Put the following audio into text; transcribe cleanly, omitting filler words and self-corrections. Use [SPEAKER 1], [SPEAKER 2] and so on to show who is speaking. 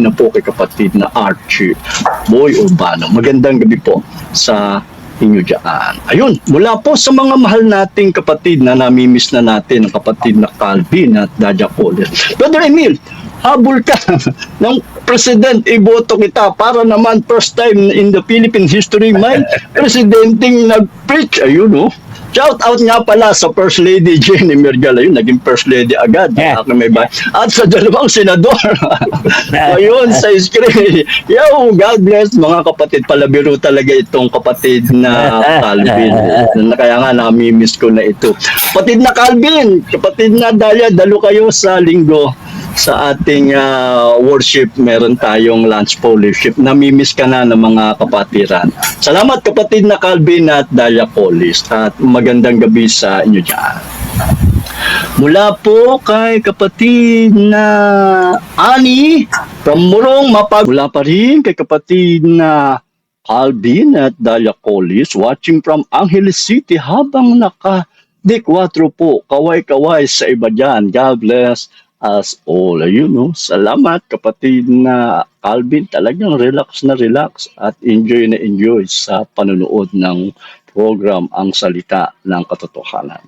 [SPEAKER 1] na po kay kapatid na Archie Boy Urbano. Magandang gabi po sa inyo dyan. Ayun, mula po sa mga mahal nating kapatid na namimiss na natin, ang kapatid na Calvin at Daja Coles. Brother Emil, habol ka ng President, iboto kita para naman first time in the Philippine history may presidenting nag-preach. Ayun, oh. Shout out nga pala sa First Lady Jenny Mergala, yun, naging First Lady agad. May at sa dalawang senador. Ayun, sa screen. Yo, God bless mga kapatid. Palabiro talaga itong kapatid na Calvin. Kaya nga namimiss ko na ito. Kapatid na Calvin, kapatid na Dalia, dalo kayo sa linggo sa ating worship. Meron tayong lunch fellowship. Namimiss ka na ng mga kapatiran. Salamat kapatid na Calvin at Dalia Coles. At magandang gabi sa inyo dyan. Mula po kay kapatid na Ani from Murong Mapag. Mula pa rin kay kapatid na Calvin at Dalia Coles watching from Angeles City habang naka-D4 po. Kaway-kaway sa iba dyan. God bless us all. Ayun, no? Salamat kapatid na Calvin. Talagang relax na relax at enjoy na enjoy sa panonood ng program Ang Salita ng Katotohanan.